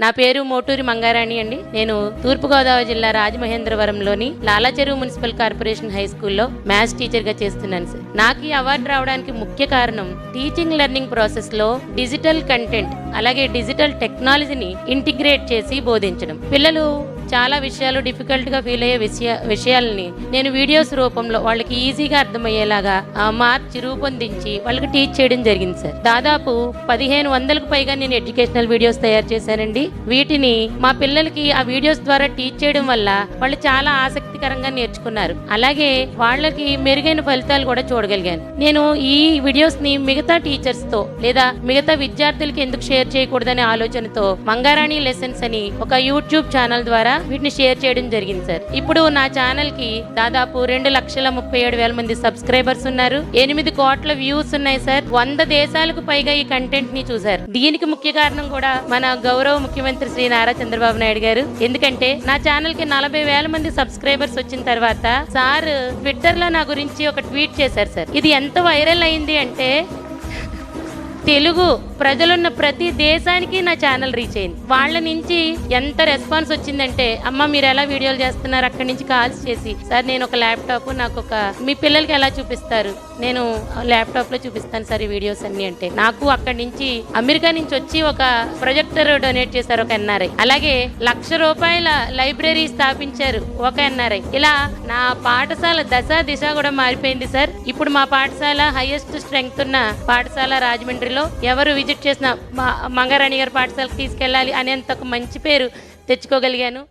నా పేరు మోటూరి మంగారాణి అండి. నేను తూర్పుగోదావరి జిల్లా రాజమహేంద్రవరంలోని లాలాచెరువు మున్సిపల్ కార్పొరేషన్ హై స్కూల్లో మ్యాథ్స్ టీచర్ గా చేస్తున్నాను సార్. నాకు ఈ అవార్డు రావడానికి ముఖ్య కారణం టీచింగ్ లెర్నింగ్ ప్రాసెస్ లో డిజిటల్ కంటెంట్ అలాగే డిజిటల్ టెక్నాలజీని ఇంటిగ్రేట్ చేసి బోధించడం. పిల్లలు చాలా విషయాలు డిఫికల్ట్ గా ఫీల్ అయ్యే విషయాలని నేను వీడియోస్ రూపంలో వాళ్ళకి ఈజీగా అర్థమయ్యేలాగా మార్చి రూపొందించి వాళ్ళకి టీచ్ చేయడం జరిగింది సార్. దాదాపు 1500కు పైగా నేను ఎడ్యుకేషనల్ వీడియోస్ తయారు చేశానండి. వీటిని మా పిల్లలకి ఆ వీడియోస్ ద్వారా టీచ్ చేయడం వల్ల వాళ్ళు చాలా ఆసక్తికరంగా నేర్చుకున్నారు. అలాగే వాళ్ళకి మెరుగైన ఫలితాలు కూడా చూడగలిగాను. నేను ఈ వీడియోస్ ని మిగతా టీచర్స్ తో లేదా మిగతా విద్యార్థులకి ఎందుకు షేర్ చేయకూడదనే ఆలోచనతో మంగారాణి లెసన్స్ అని ఒక యూట్యూబ్ ఛానల్ ద్వారా వీటిని షేర్ చేయడం జరిగింది సార్. ఇప్పుడు నా ఛానల్ కి దాదాపు 2,37,000 మంది సబ్స్క్రైబర్స్ ఉన్నారు. 8 కోట్ల వ్యూస్ ఉన్నాయి సార్. 100 దేశాలకు పైగా ఈ కంటెంట్ ని చూసారు. దీనికి ముఖ్య కారణం కూడా మన గౌరవ ముఖ్యమంత్రి శ్రీ నారా చంద్రబాబు నాయుడు గారు. ఎందుకంటే నా ఛానల్ కి 40,000 మంది సబ్స్క్రైబర్స్ వచ్చిన తర్వాత సార్ ట్విట్టర్ లో నా గురించి ఒక ట్వీట్ చేశారు సార్. ఇది ఎంత వైరల్ అయింది అంటే తెలుగు ప్రజలున్న ప్రతి దేశానికి నా ఛానల్ రీచ్ అయింది. వాళ్ళ నుంచి ఎంత రెస్పాన్స్ వచ్చిందంటే, అమ్మ మీరు ఎలా వీడియోలు చేస్తున్నారు, అక్కడి నుంచి కాల్స్ చేసి సార్ నేను ఒక ల్యాప్టాప్ నాకు ఒక మీ పిల్లలకి ఎలా చూపిస్తారు, నేను ల్యాప్టాప్ లో చూపిస్తాను సార్ ఈ వీడియోస్ అన్ని అంటే, నాకు అక్కడి నుంచి అమెరికా నుంచి వచ్చి ఒక ప్రొజెక్టర్ డొనేట్ చేశారు ఒక ఎన్ఆర్ఐ. అలాగే ₹1,00,000 లైబ్రరీ స్థాపించారు ఒక ఎన్ఆర్ఐ. ఇలా నా పాఠశాల దశ దిశ కూడా మారిపోయింది సార్. ఇప్పుడు మా పాఠశాల హైయెస్ట్ స్ట్రెంగ్త్ ఉన్న పాఠశాల రాజమండ్రి. ఎవరు విజిట్ చేసిన మంగారాణి గారి పాఠశాలకు తీసుకెళ్ళాలి అనేంత మంచి పేరు తెచ్చుకోగలిగాను.